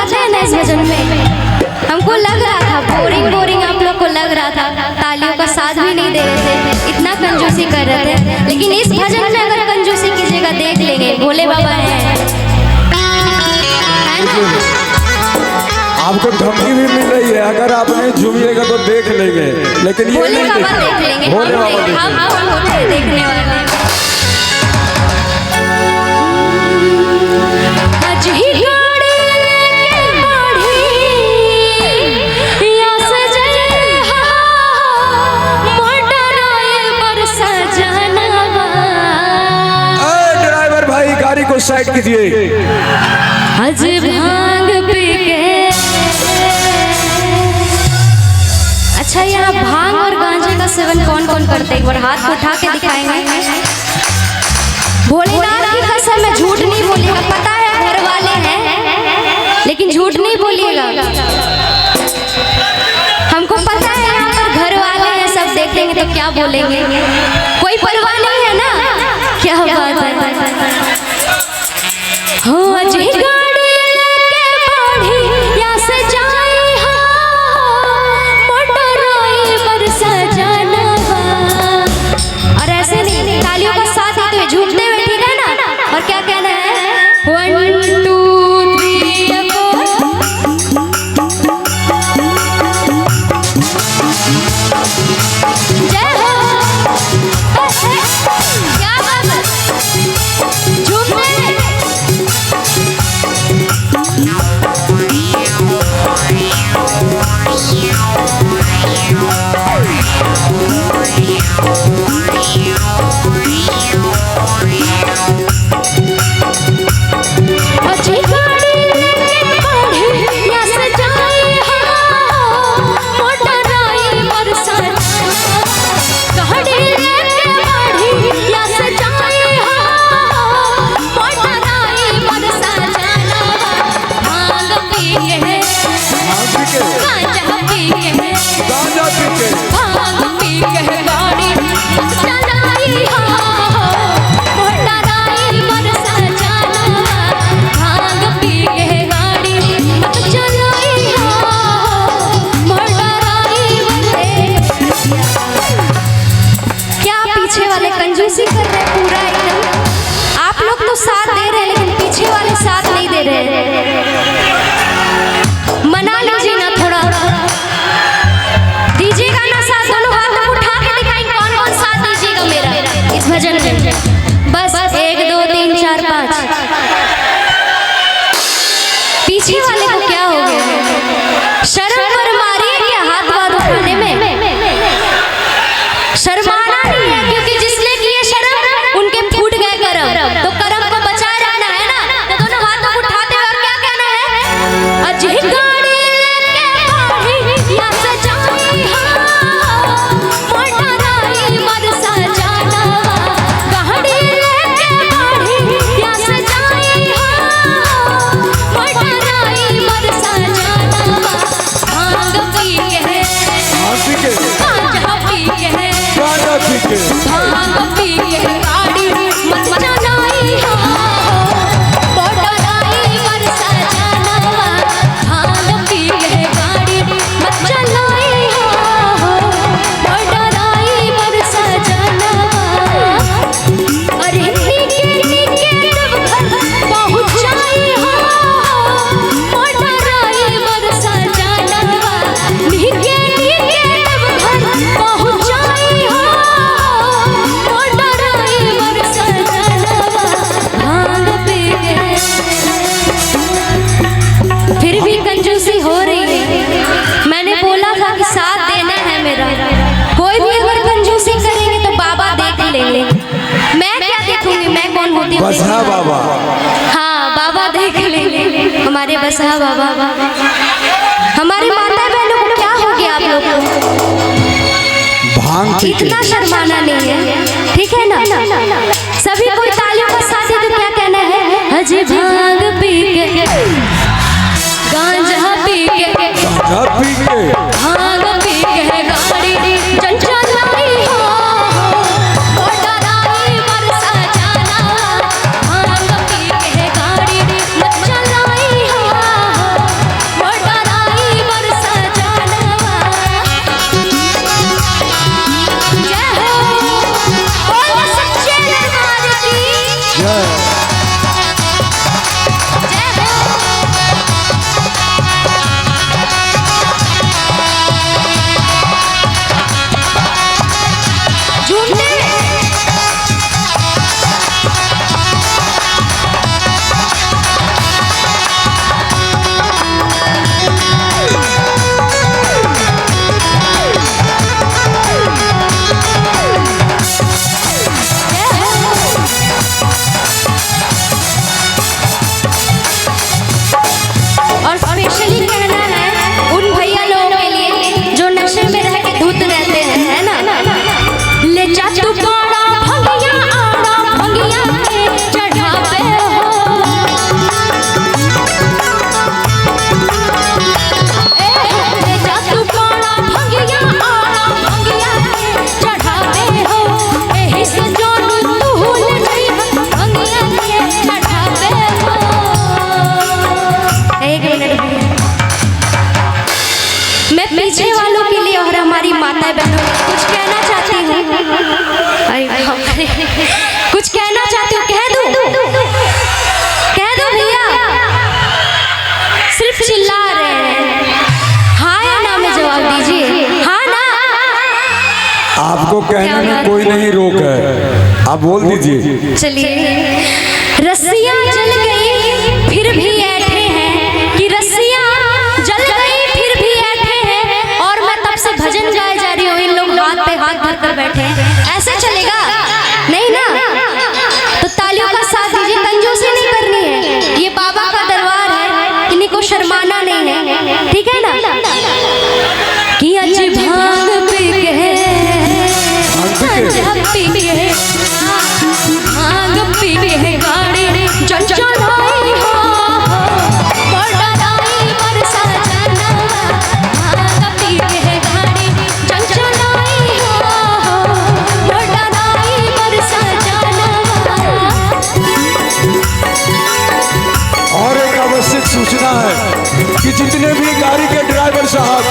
चाहते हैं ना इस भजन में? हमको लग रहा था बोरिंग बोरिंग, आप लोग को लग रहा था, तालियों का साथ भी नहीं दे रहे थे, इतना कंजूसी कर रहे थे। लेकिन इस भजन में अगर कंजूसी कीजिएगा देख लेंगे, भोले बाबा हैं। आपको धमकी भी मिल रही है, अगर आप नहीं झूमिएगा तो देख लेंगे, लेकिन ये भोले नहीं बाबा देख लेंगे, भोले बाबा हम होते हैं देखने वाले। आज ही गाड़ी लेके बढ़ी या सजहा मोटर पर सजनवा। ड्राइवर भाई गाड़ी को साइड कीजिए। आज भांग पी के, अच्छा यहाँ भांग और गांजे का सेवन कौन कौन करते हैं? एक बार हाथ उठा के दिखाएंगे। भोलेनाथ की कसम में झूठ नहीं बोलिएगा, पता है घर वाले हैं लेकिन झूठ नहीं बोलिएगा। हमको पता है यहाँ पर घर वाले हैं, सब देख लेंगे तो क्या बोलेंगे, कोई परवाह नहीं है ना। क्या बात है। हो आज ही गाड़ी लेके बढ़ी या सजाई हो मोटर पर सजनवा। और ऐसे नहीं, तालियों का साथ ही तो झूमते हुए, ठीक है ना? और क्या कहना है? 1 2 3 4। जय हो। क्या बात है, झूमते हैं। अच्छी गाड़ी लेके बढ़ी या सजाई हो मोटर पर सजनवा। गाड़ी लेके बढ़ी या सजाई हो मोटर पर सजनवा। भांग पी के, गांजा पी के, भांग पी के गाड़ी चलाई हो मोटर पर सजनवा। भांग पी के गाड़ी चलाई हो मोटर पर। क्या पीछे वाले कंजूसी कर रहे हैं पूरा एकदम? आप लोग तो साथ दे रहे हैं लेकिन पीछे वाले साथ नहीं दे रहे हैं। मना लीजिए ना थोड़ा, दीजिएगा ना साथ। दोनों हाथ उठा के दिखाएंगे कौन कौन साथ दीजिएगा मेरा इस भजन में। बस 1 2 3 4 5। पीछे वाले को क्या हो गया? शर्म पर मारी है क्या हाथ वाथ उठाने में? शर्माना नहीं है, क्योंकि जिसने किए शर्म उनके फूट गए करम, तो करम को बचाए रखना है ना। तो दोनों हाथों को उठाते और क्या कहना है? आज ही गाड़ी लेके बढ़ी या सजाई हो मोटर पर सजनवा। गाड़ी लेके बढ़ी या सजाई हो मोटर पर सजनवा। भांग पी के, गांजा पी के, भांग पी के गाड़ी मत चलाई हो मोटर पर सजनवा। भांग पी के गाड़ी मत चलाई हो मोटर पर सजनवा। अरे नीके नीके जब घर पहुँचाई हो मोटर पर सजनवा। नीके नीके जब घर पहुँचाई हो मोटर पर सजनवा। भांग पी के, फिर भी कंजूसी हो रही है। मैंने बोला था कि साथ देना है मेरा। कोई भी अगर कंजूसी करेंगे तो बाबा देख लेंगे। मैं क्या देखूंगी, मैं कौन होती हूँ? बसहा बाबा। हाँ, बाबा देख लेंगे, हमारे बसहा बाबा। हमारी माता बहनों को क्या हो गया आप लोग को? भांग पी के इतना शर्माना नहीं है, ठीक है ना? सभी कोई तालियों का साथ दे तो क्या कहना है? अजय भांग पी के, गांजा पी के, भांग पी के गाड़ी चंचलाई हो मोटर पर सजनवा। भांग पी के गाड़ी चलाई हो स्पेशली कहना है उन भैया लोगों के लिए जो नशे में रह के धुत रहते हैं, है ना। ले जा तू बड़ा भंगिया आड़ा भंगिया के चढ़ावे हो, ले जा तू बड़ा भंगिया आड़ा भंगिया के चढ़ावे हो, एही से जानू तू भूल नहीं भंगिया के चढ़ावे हो। एक मिनट मैं पीछे वालों के लिए और हमारी माता बहनों को कुछ कहना चाहती हूँ। अरे बाप रे, कुछ कहना चाहती हूँ, कह दो भैया, सिर्फ चिल्ला रहे हैं। हाँ या ना में जवाब दीजिए, हाँ ना। आपको कहने में कोई नहीं रोक है, आप बोल दीजिए। चलिए, रस्सियाँ जल गई फिर भी ऐठे हैं कि रस्सियाँ जल गई फिर भी ऐठे हैं, और मैं तब से भजन गाए जा रही हूँ, इन लोग हाथ पे हाथ धर कर बैठे हैं। ऐसे चलेगा नहीं ना, तो तालियों का साथ दीजिए, कंजूसी नहीं करनी है, ये बाबा का दरबार है, इन्हीं को शर्माना नहीं है, ठीक है ना। कि आज भांग पी के भांग पी के गाड़ी चलाई हो, बड़ाई बरसा जाना, भांग पी के गाड़ी चलाई हो, बड़ाई बरसा जाना। और एक आवश्यक सूचना है कि जितने भी गाड़ी के ड्राइवर साहब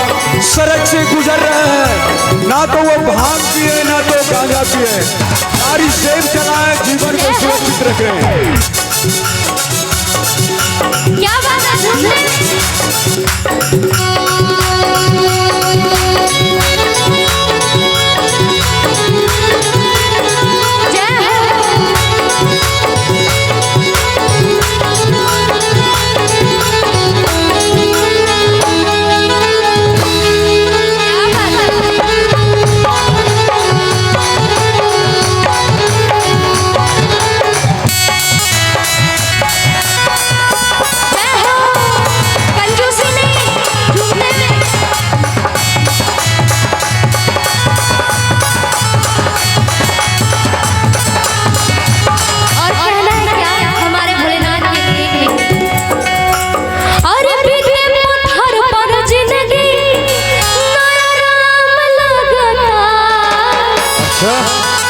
सड़क से गुजर रहे हैं, ना तो वो भांग पिए ना तो गांजा पिए, गाड़ी सेफ चलाएं, जीवन को सुरक्षित रखें। क्या बात है,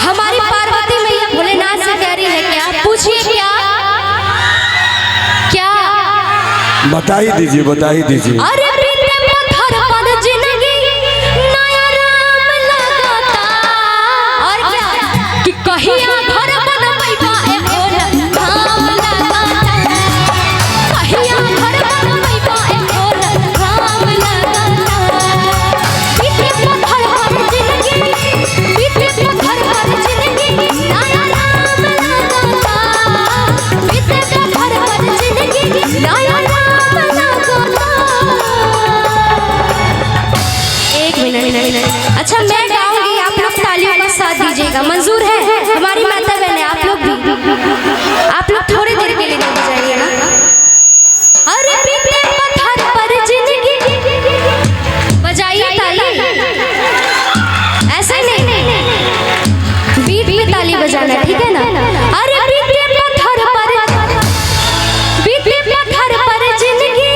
हमारी पार्वती मैया भोलेनाथ से कह रही है क्या? पूछिए क्या क्या? बता ही दीजिए, बता ही दीजिए। अरे बीते पत्थर पर जिंदगी नया राम लगाता, और क्या कि कहिया घर बनबैबा ए भोला राम लगाता, कहिया घर बनबैबा ए भोला राम लगाता। बीते पत्थर पर जिंदगी, बीते पत्थर पर जिंदगी नया राम लगाता, बीते पत्थर पर जिंदगी नया राम लगाता। एक मिनट, अच्छा मैं गाऊंगी, आप लोग तालियों का साथ दीजिएगा, मंजूर है? हमारी माता बहन है, आप लोग थोड़ी देर के लिए नहीं बजाइए ना। अरे बीते पत्थर पर जिंदगी, बजाइए ताली, ऐसे नहीं, बीट में ताली बजाना, ठीक है ना। अरे बीते पत्थर पर, बीते पत्थर पर जिंदगी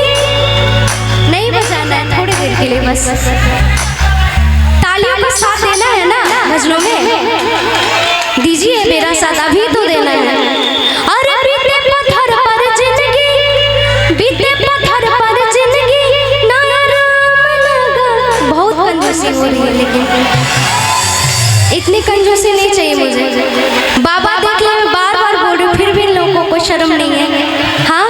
नहीं बजाना है, थोड़ी देर के लिए बस। तालियों का साथ देना है ना भजनों में, दीजिए मेरा साथ, अभी तो देना है। अरे बीते पत्थर पर जिंदगी, बीते पत्थर पर जिंदगी नया राम लगा। बहुत कंजूसी हो रही है, लेकिन इतनी कंजूसी नहीं चाहिए मुझे। बाबा देख ले, मैं बार बार बोल रही हूँ, फिर भी इन लोगों को शर्म नहीं है। हाँ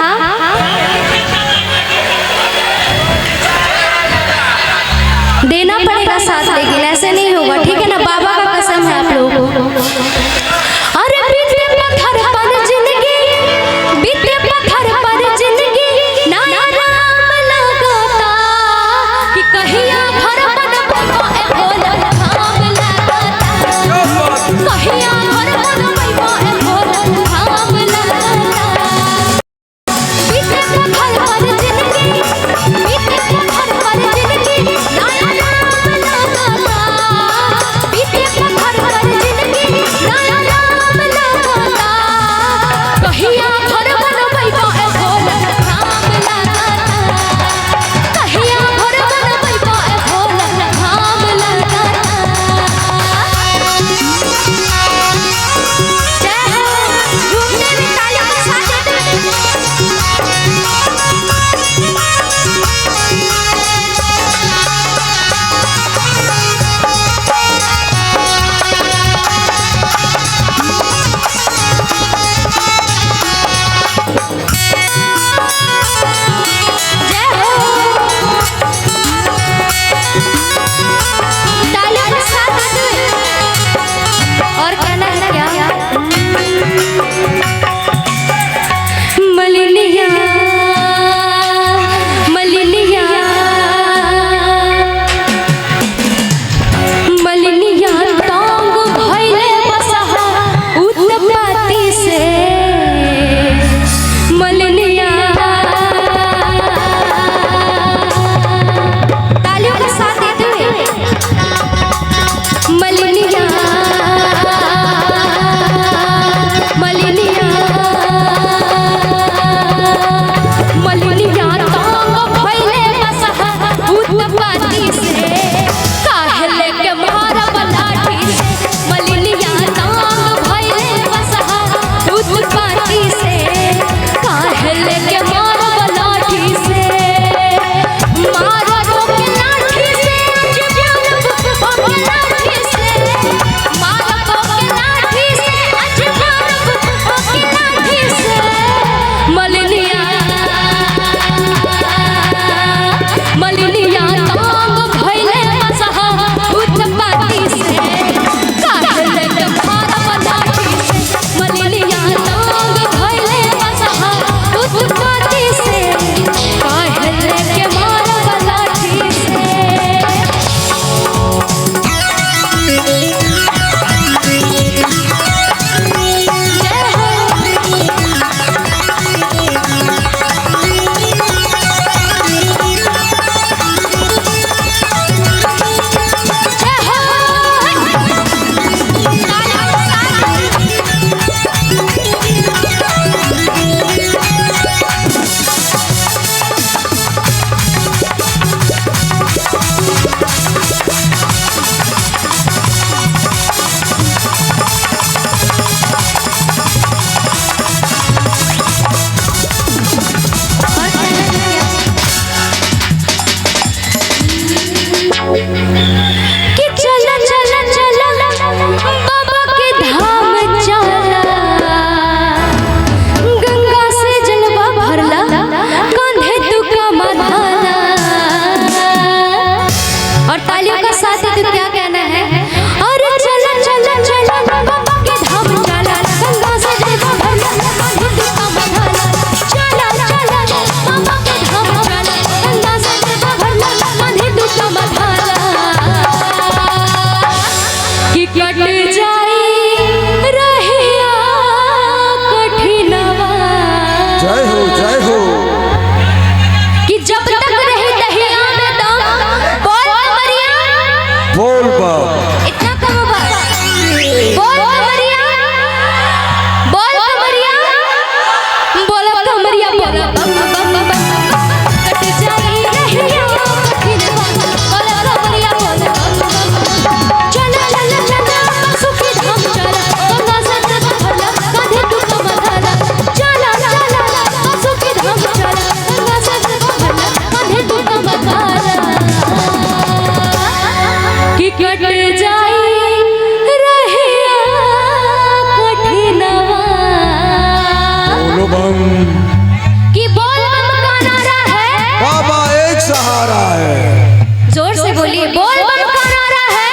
सहारा है। जोर से बोलिए, बोल बम का नारा है,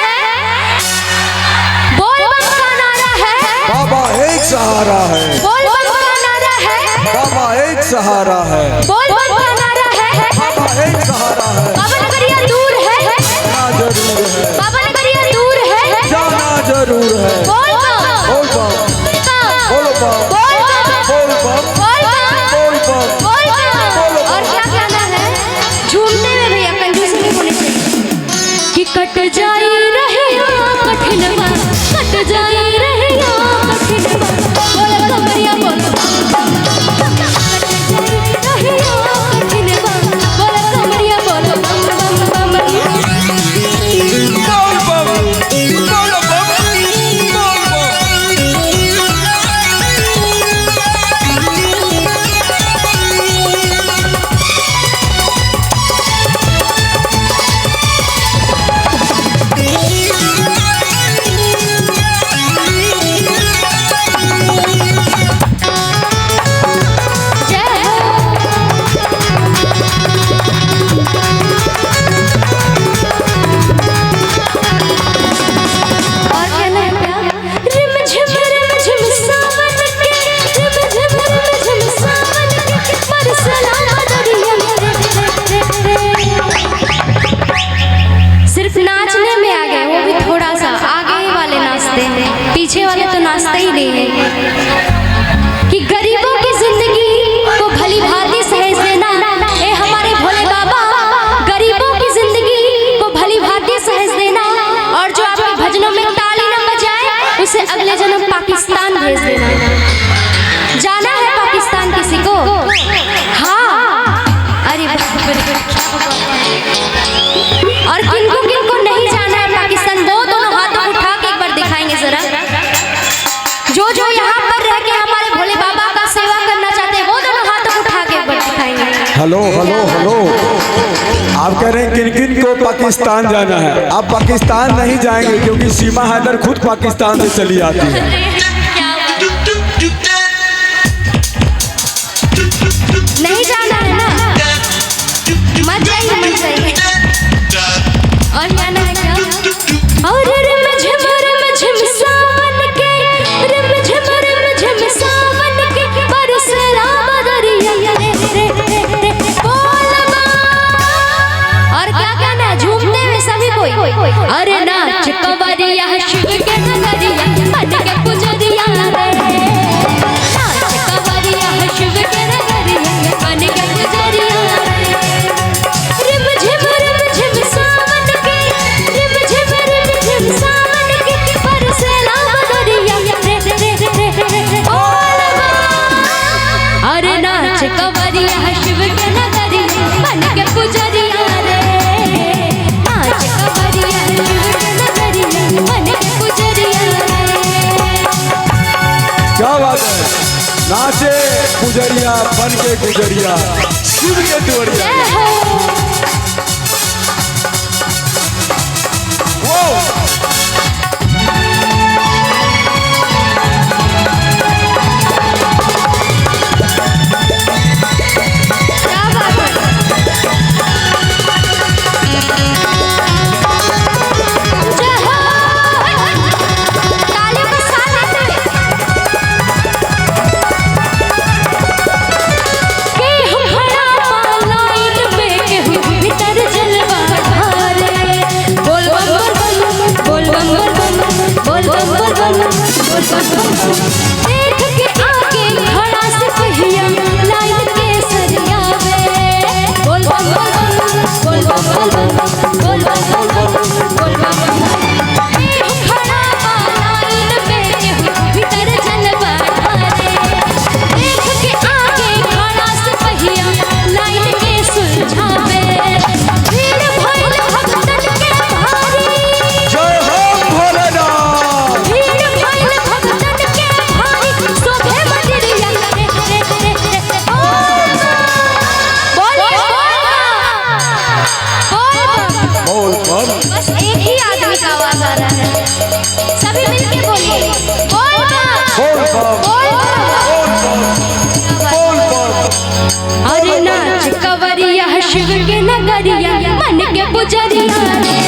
बोल बम का नारा है, बाबा एक सहारा है, बोल बम का नारा है, बाबा एक सहारा है, बोल बम का नारा है, बाबा एक सहारा है। बाबा नगरिया दूर है, जाना जरूर है, बाबा नगरिया दूर है, जाना जरूर है। बोल बम, बोल बम, बोल बम, बोल बम, बोल बम, बोल बम, बोल बम। बोल बम। और क्या कहना है, झूमने में भैया कंजूसी नहीं होनी चाहिए। कि कट जाई रहिया कठिनवा, कट जाई रहिया कठिनवा, बोल कमरिया बोल, कट जाई रहिया कठिनवा, बोल कमरिया बोल, बम बम बम। बोल बम, बोल बम, बोल जय हो। और कहना है क्या, रिम झिम सावन के, रिम झिम सावन के, बरसला दरिया रे रे रे। सिर्फ नाचने में आ गए, वो भी थोड़ा सा आगे वाले नाचते हैं, पीछे वाले तो नाचते ही नहीं है। कि गरीबों की जिंदगी को भली भांति सहेज देना, ए हमारे भोले बाबा, गरीबों की जिंदगी को भली भांति सहेज देना, और जो आपके भजनों में ताली न बजाए उसे अगले जन्म पाकिस्तान भेज देना। जाना है पाकिस्तान किसी को? हाँ, अरे बाप रे, और किनको किनको नहीं जाना है पाकिस्तान, वो दोनों हाथों उठा के एक बार दिखाएंगे जरा। जो जो यहाँ पर रह के हमारे भोले बाबा का सेवा करना चाहते हैं, वो दोनों हाथों उठा के एक बार दिखाएंगे। हेलो हेलो हेलो, आप कह रहे हैं किन किन को पाकिस्तान जाना है? आप पाकिस्तान नहीं जाएंगे क्योंकि सीमा हैदर खुद पाकिस्तान से चली आती है। नहीं जाना है ना, मत जाइए मत जाइए। और जाना है क्या, और रिम झिम सावन के, रिम झिम सावन के, बरसला दरिया रे रे रे रे, बोल बम। और क्या कहना है, झूमने में सभी कोई, अरे नाच कंवरिया शिव के नगरिया, बन के पुजरिया रे, नाच कंवरिया शिव के नगरिया, बन के पुजरिया रे। रिम झिम सावन के, रिम झिम सावन के, बरसला दरिया रे रे रे रे रे, बोल बम। अरे नाच कंवरिया शिव के नगरिया, बन के पुजरिया रे, नाच कंवरिया शिव के नगरिया, बन के पुजरिया रे। क्या बात है, नाचे गुजरिया बन के गुजरिया, शिव के दुआरिया। जय हो। वो क्या बात है, जय हो। तालियों के साथ आते हैं। के हम खड़ा लाइन में, के हम भीतर जलवा ढारे, बोल बम बोल बम बोल बम बोल बम बोल बम बोल बम। देख के आगे खड़ा सिपहिया, लाइन के सरियावे, बोल बम बोल बम बोल बम बोल बम बोल बम बोल बम। के हम खड़ा लाइन में, के हम भीतर जलवा ढारे, देख के आगे खड़ा सिपहिया, लाइन के सुलझावे, भीड़ भइल भक्तन के भारी, जय हो भोलेनाथ। भीड़ भइल भक्तन के भारी, शोभे मंदिरिया रे रे रे रे, बोलिए बोल बम, बोल बम। बोल बम, के नगरिया मन के पुजरिया रे।